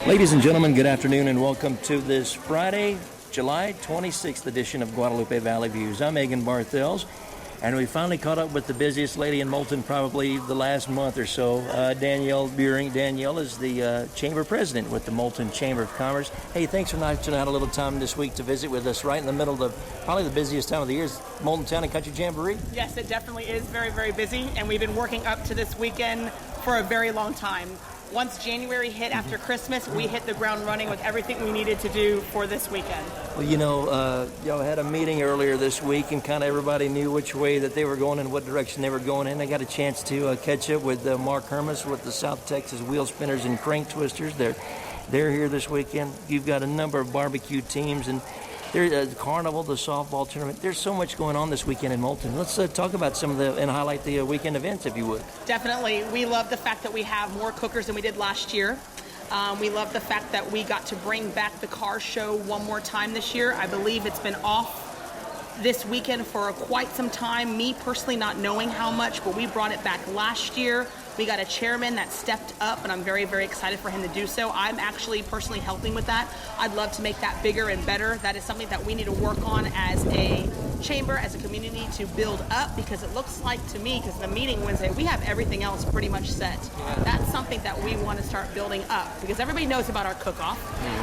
Ladies and gentlemen, good afternoon and welcome to this Friday, July 26th edition of Guadalupe Valley Views. I'm Megan Barthels, and we finally caught up with the busiest lady in Moulton probably the last month or so, Danielle Buehring. Danielle is the Chamber President with the Moulton Chamber of Commerce. Hey, thanks for notching out a little time this week to visit with us right in the middle of probably the busiest time of the year is Moulton Town and Country Jamboree. Yes, it definitely is very, very busy, and we've been working up to this weekend for a very long time. Once January hit after Christmas, we hit the ground running with everything we needed to do for this weekend. Well, you know, y'all had a meeting earlier this week, and kind of everybody knew which way that they were going and what direction they were going in. I got a chance to catch up with Mark Hermes with the South Texas Wheel Spinners and Crank Twisters. They're here this weekend. You've got a number of barbecue teams, and there's the carnival, the softball tournament. There's so much going on this weekend in Moulton. Let's talk about some of and highlight the weekend events, if you would. Definitely. We love the fact that we have more cookers than we did last year. We love the fact that we got to bring back the car show one more time this year. I believe it's been off this weekend for quite some time. Me personally not knowing how much, but we brought it back last year. We got a chairman that stepped up, and I'm very, very excited for him to do so. I'm actually personally helping with that. I'd love to make that bigger and better. That is something that we need to work on as a chamber, as a community, to build up, because it looks like to me, because the meeting Wednesday, we have everything else pretty much set. That's something that we want to start building up, because everybody knows about our cook-off.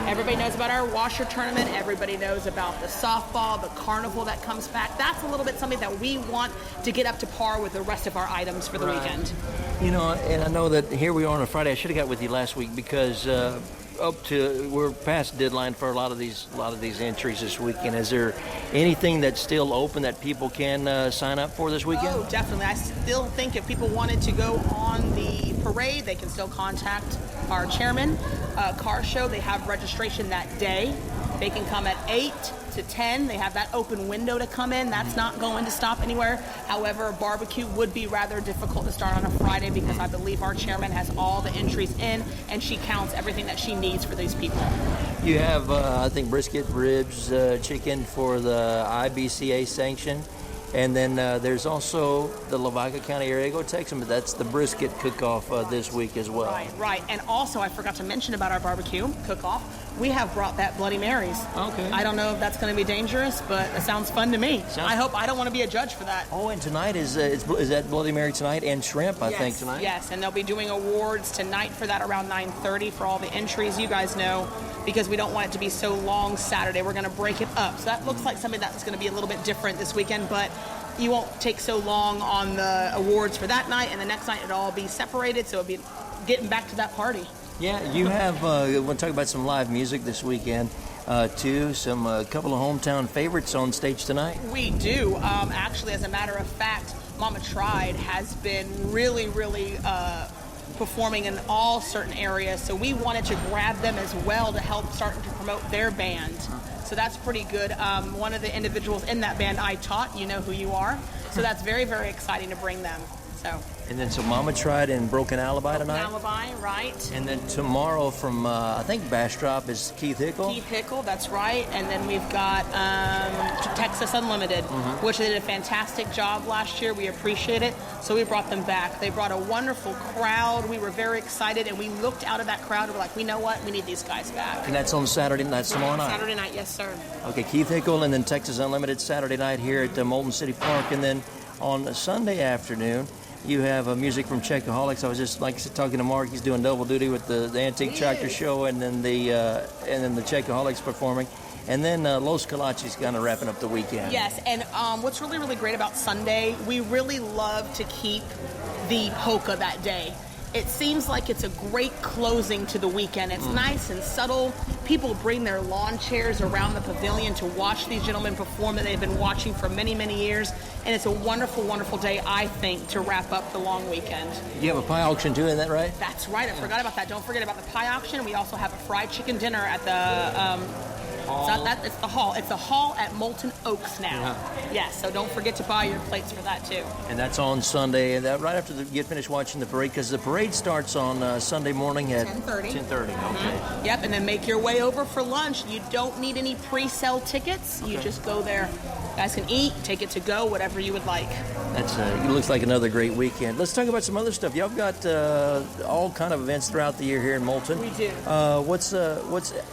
Everybody knows about our washer tournament. Everybody knows about the softball, the carnival that comes back. That's a little bit something that we want to get up to par with the rest of our items for the weekend. You know, and I know that here we are on a Friday. I should have got with you last week because we're past deadline for a lot of these entries this weekend. Is there anything that's still open that people can sign up for this weekend? Oh, definitely. I still think if people wanted to go on the parade, they can still contact our chairman. Car show, they have registration that day. They can come at 8 to 10. They have that open window to come in. That's not going to stop anywhere. However, barbecue would be rather difficult to start on a Friday because I believe our chairman has all the entries in, and she counts everything that she needs for these people. You have, I think, brisket, ribs, chicken for the IBCA sanction. And then there's also the Lavaca County area. Go text them, but that's the brisket cook-off this week as well. Right. And also, I forgot to mention about our barbecue cook-off. We have brought back Bloody Marys. Okay. I don't know if that's going to be dangerous, but it sounds fun to me. I don't want to be a judge for that. Oh, and tonight is that Bloody Mary tonight and shrimp, I think, tonight? Yes, and they'll be doing awards tonight for that around 9:30 for all the entries. You guys know, because we don't want it to be so long Saturday, we're going to break it up. So that looks like something that's going to be a little bit different this weekend, but you won't take so long on the awards for that night, and the next night it'll all be separated, so it'll be getting back to that party. Yeah, you have, we'll talk about some live music this weekend, too. A couple of hometown favorites on stage tonight. We do. Actually, as a matter of fact, Mama Tried has been really, really performing in all certain areas, so we wanted to grab them as well to help start to promote their band. So that's pretty good. One of the individuals in that band I taught, you know who you are. So that's very, very exciting to bring them. And then Mama Tried in Broken Alibi tonight. Alibi, right. And then tomorrow from, I think, Bastrop is Keith Hickle. Keith Hickle, that's right. And then we've got Texas Unlimited, which they did a fantastic job last year. We appreciate it. So we brought them back. They brought a wonderful crowd. We were very excited, and we looked out of that crowd and were like, we know what? We need these guys back. And that's on Saturday night, tomorrow night? Saturday night, yes, sir. Okay, Keith Hickle and then Texas Unlimited Saturday night here at Moulton City Park. And then on Sunday afternoon, you have music from Checkaholics. I was just talking to Mark. He's doing double duty with the Antique Tractor Show and then the Checkaholics performing. And then Los Kolaches kind of wrapping up the weekend. Yes, and what's really, really great about Sunday, we really love to keep the polka that day. It seems like it's a great closing to the weekend. It's nice and subtle. People bring their lawn chairs around the pavilion to watch these gentlemen perform that they've been watching for many, many years. And it's a wonderful, wonderful day, I think, to wrap up the long weekend. You have a pie auction too, isn't that right? That's right. I forgot about that. Don't forget about the pie auction. We also have a fried chicken dinner at the it's the hall. It's the hall at Moulton Oaks now. Yes, so don't forget to buy your plates for that too. And that's on Sunday, and that right after you get finished watching the parade, because the parade starts on Sunday morning at 10:30. 10:30. Okay. Yep, and then make your way over for lunch. You don't need any pre-sale tickets. You just go there You guys can eat, take it to go, whatever you would like. That's it looks like another great weekend. Let's talk about some other stuff. Y'all got all kind of events throughout the year here in Moulton. We do. What's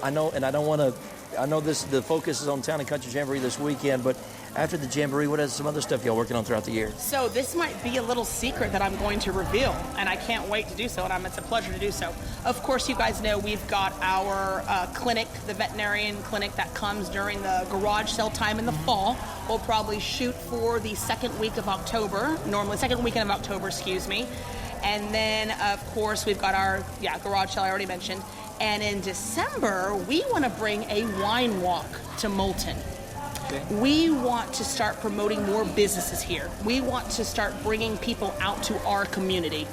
I know, and I don't want to. I know the focus is on Town and Country Jamboree this weekend, but after the Jamboree, what is some other stuff y'all working on throughout the year? So this might be a little secret that I'm going to reveal, and I can't wait to do so, and it's a pleasure to do so. Of course, you guys know we've got our clinic, the veterinarian clinic that comes during the garage sale time in the fall. We'll probably shoot for the second week of October, normally second weekend of October, excuse me. And then, of course, we've got our garage sale I already mentioned. And in December, we want to bring a wine walk to Moulton. Okay. We want to start promoting more businesses here. We want to start bringing people out to our community.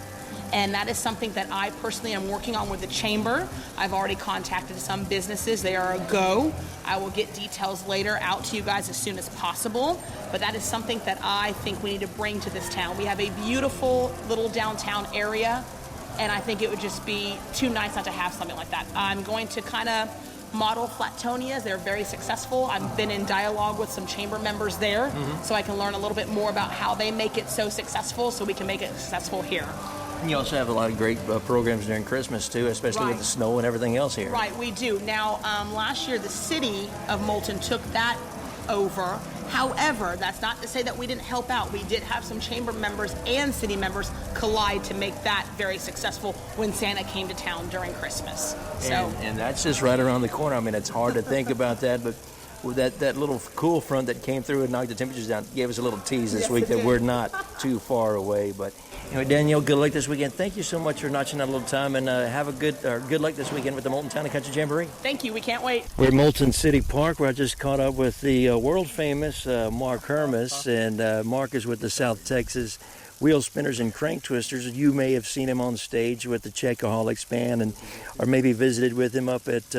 And that is something that I personally am working on with the chamber. I've already contacted some businesses. They are a go. I will get details later out to you guys as soon as possible. But that is something that I think we need to bring to this town. We have a beautiful little downtown area, and I think it would just be too nice not to have something like that. I'm going to kind of model Flattonias. They're very successful. I've been in dialogue with some chamber members there, so I can learn a little bit more about how they make it so successful so we can make it successful here. And you also have a lot of great programs during Christmas, too, especially with the snow and everything else here. Right, we do. Now, last year, the city of Moulton took that over. However, that's not to say that we didn't help out. We did have some chamber members and city members collide to make that very successful when Santa came to town during Christmas. And that's just right around the corner. I mean, it's hard to think about that, but with that little cool front that came through and knocked the temperatures down, gave us a little tease this week that we're not too far away. But anyway, Danielle, good luck this weekend. Thank you so much for notching out a little time, and have a good luck this weekend with the Moulton Town and Country Jamboree. Thank you. We can't wait. We're at Moulton City Park, where I just caught up with the world famous Mark Hermes, and Mark is with the South Texas Wheel Spinners and Crank Twisters. You may have seen him on stage with the Checkaholics band, or maybe visited with him up at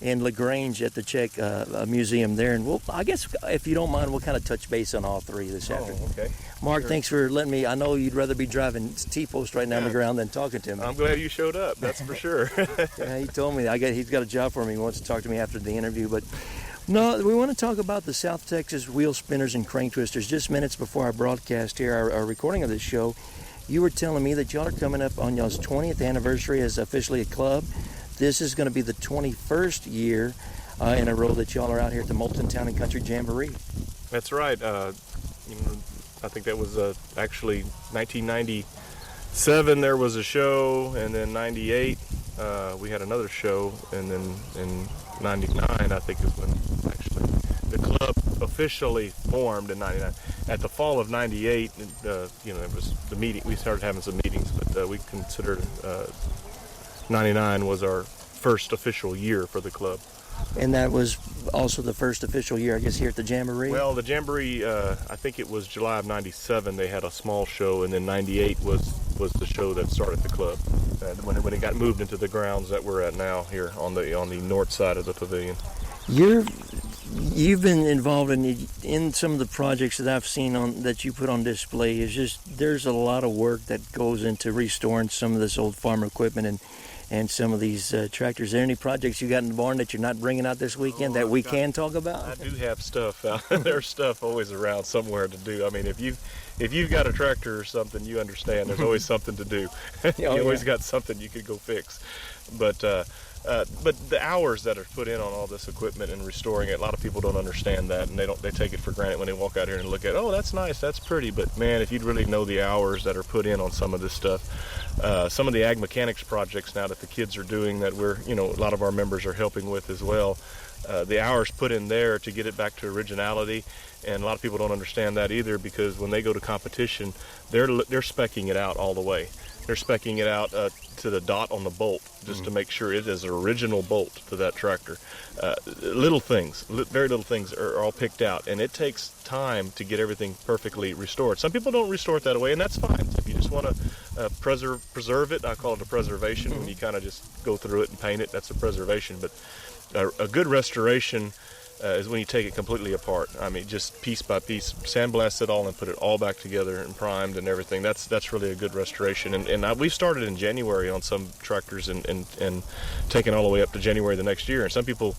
in LaGrange at the Czech Museum there. And I guess, if you don't mind, we'll kind of touch base on all three this afternoon. Okay. Mark, thanks for letting me. I know you'd rather be driving T-post right now on the ground than talking to me. I'm glad you showed up, that's for sure. Yeah, he told me. He's got a job for me. He wants to talk to me after the interview. But no, we want to talk about the South Texas Wheel Spinners and Crank Twisters. Just minutes before our broadcast here, our recording of this show, you were telling me that y'all are coming up on y'all's 20th anniversary as officially a club. This is going to be the 21st year in a row that y'all are out here at the Moulton Town and Country Jamboree. That's right. I think that was actually 1997 there was a show, and then 98 we had another show, and then in 99 I think is when actually the club officially formed in 99. At the fall of 98, it was the meeting. We started having some meetings, but we considered 99 was our first official year for the club. And that was also the first official year, I guess, here at the Jamboree? Well, the Jamboree, I think it was July of 97, they had a small show, and then 98 was the show that started the club. When it got moved into the grounds that we're at now here on the north side of the pavilion. You've been involved in some of the projects that I've seen that you put on display. It's just, there's a lot of work that goes into restoring some of this old farm equipment and some of these tractors. Are there any projects you got in the barn that you're not bringing out this weekend that we can talk about? I do have stuff out. There's stuff always around somewhere to do. I mean, if you've got a tractor or something, you understand there's always something to do. You always got something you could go fix. But the hours that are put in on all this equipment and restoring it, a lot of people don't understand that, and they take it for granted when they walk out here and look at, oh, that's nice, that's pretty. But man, if you'd really know the hours that are put in on some of this stuff, some of the ag mechanics projects now that the kids are doing that a lot of our members are helping with as well, the hours put in there to get it back to originality. And a lot of people don't understand that either, because when they go to competition, they're speccing it out all the way. They're speccing it out to the dot on the bolt, just to make sure it is an original bolt to that tractor. Little things, very little things are all picked out, and it takes time to get everything perfectly restored. Some people don't restore it that way, and that's fine. If you just want to preserve it, I call it a preservation. When you kind of just go through it and paint it, that's a preservation. But a good restoration is when you take it completely apart. I mean, just piece by piece, sandblast it all and put it all back together and primed and everything. That's really a good restoration. And we've started in January on some tractors and taken all the way up to January the next year. And some people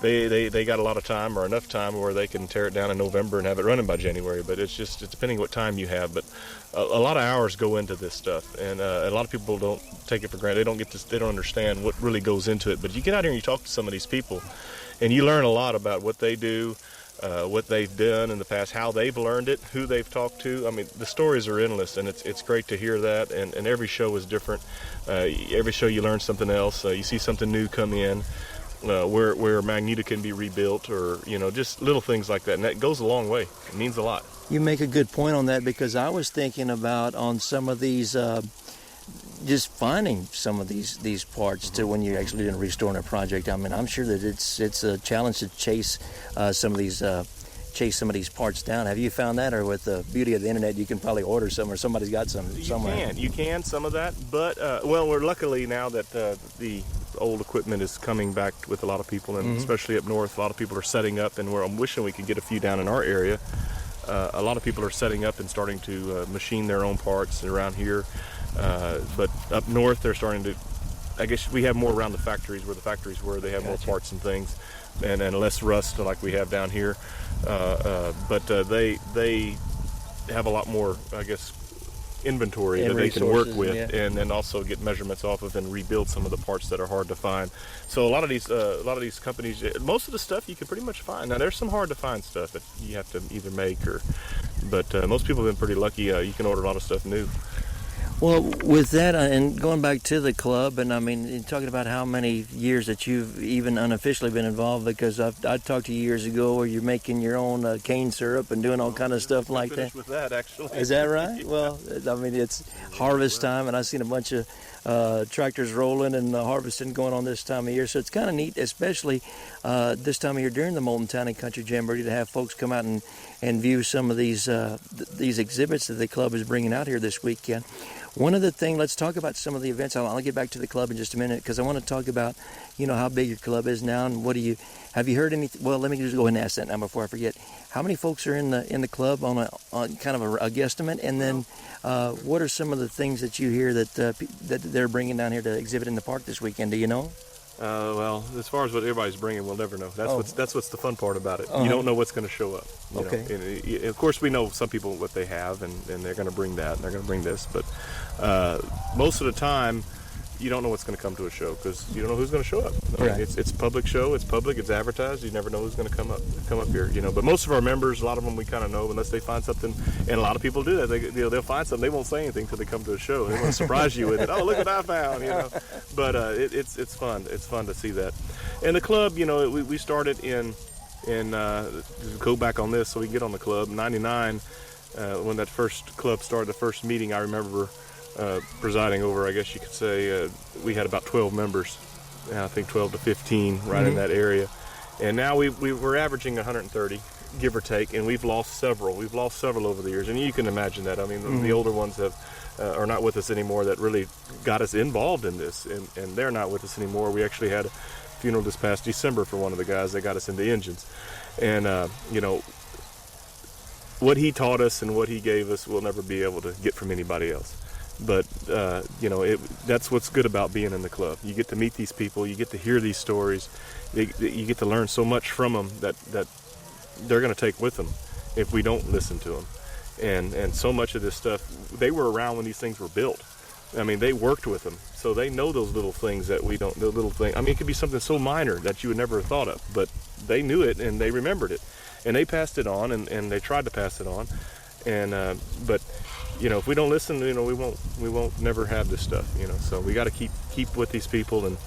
they got a lot of time or enough time where they can tear it down in November and have it running by January. But it's depending what time you have. But a lot of hours go into this stuff, and a lot of people don't take it for granted. They don't understand what really goes into it. But you get out here and you talk to some of these people, and you learn a lot about what they do, what they've done in the past, how they've learned it, who they've talked to. I mean, the stories are endless, and it's great to hear that. And every show is different. Every show you learn something else. You see something new come in. Where Magneto can be rebuilt, or just little things like that, and that goes a long way. It means a lot. You make a good point on that, because I was thinking about on some of these, just finding some of these parts to when you're actually doing a restoring a project. I mean, I'm sure that it's a challenge to chase some of these parts down. Have you found that, or with the beauty of the internet, you can probably order some, or somebody's got some somewhere? You can some of that, but we're luckily now that the old equipment is coming back with a lot of people, and especially up north, a lot of people are setting up, and I'm wishing we could get a few down in our area. A lot of people are setting up and starting to machine their own parts around here, but up north they're starting to, I guess we have more around the factories, where the factories were, they have more parts and things, and less rust like we have down here, but they have a lot more, I guess, inventory that they can work with, and also get measurements off of and rebuild some of the parts that are hard to find. So a lot of these companies, most of the stuff you can pretty much find. Now there's some hard to find stuff that you have to either make but most people have been pretty lucky. You can order a lot of stuff new. Well, with that, and going back to the club, and I mean, talking about how many years that you've even unofficially been involved, because I talked to you years ago where you're making your own cane syrup and doing all kind of stuff like that. With that, actually. Is that right? Yeah. Well, I mean, it's harvest time, and I've seen a bunch of tractors rolling and harvesting going on this time of year, so it's kind of neat, especially this time of year during the Moulton Town and Country Jamboree, to have folks come out and view some of these exhibits that the club is bringing out here this weekend. One of the things, let's talk about some of the events. I'll get back to the club in just a minute, because I want to talk about, how big your club is now, and have you heard anything? Well, let me just go ahead and ask that now before I forget. How many folks are in the club on kind of a guesstimate, and then what are some of the things that you hear that they're bringing down here to exhibit in the park this weekend? Do you know? Well, as far as what everybody's bringing, we'll never know. That's what's the fun part about it. You don't know what's going to show up. Okay. And of course, we know some people what they have, and they're going to bring that, and they're going to bring this. But most of the time, you don't know what's going to come to a show, because you don't know who's going to show up. Right. I mean, it's a public show. It's public. It's advertised. You never know who's going to come up here. But most of our members, a lot of them, we kind of know unless they find something. And a lot of people do that. They'll find something. They won't say anything until they come to a show. They want to surprise you with it. Oh, look what I found. But it's fun. It's fun to see that. And the club, we started in go back on this so we can get on the club. 99, when that first club started, the first meeting, I remember presiding over, I guess you could say, we had about 12 members, I think 12 to 15 right in that area. And now we're averaging 130, give or take, and we've lost several. We've lost several over the years, and you can imagine that. I mean, the older ones are not with us anymore that really got us involved in this, and they're not with us anymore. We actually had a funeral this past December for one of the guys that got us into engines. And, what he taught us and what he gave us, we'll never be able to get from anybody else. But, that's what's good about being in the club. You get to meet these people. You get to hear these stories. You get to learn so much from them that they're going to take with them if we don't listen to them. And so much of this stuff, they were around when these things were built. I mean, they worked with them. So they know those little things that we don't, the little thing. I mean, it could be something so minor that you would never have thought of, but they knew it and they remembered it. And they passed it on, and they tried to pass it on. And, but, if we don't listen, we won't never have this stuff, so we got to keep with these people, and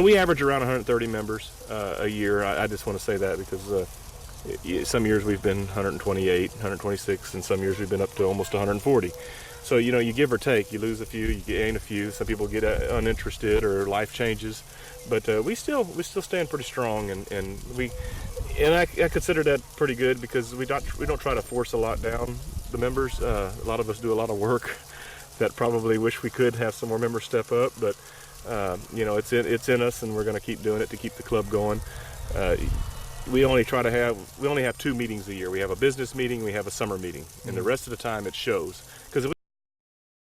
we average around 130 members a year. I just want to say that because some years we've been 128, 126, and some years we've been up to almost 140. So, you give or take, you lose a few, you gain a few. Some people get uninterested or life changes, but we still stand pretty strong, and I consider that pretty good because we don't try to force a lot down the members. A lot of us do a lot of work that probably wish we could have some more members step up, but it's in us, and we're going to keep doing it to keep the club going. We only have 2 meetings a year. We have a business meeting, we have a summer meeting, and the rest of the time it's shows.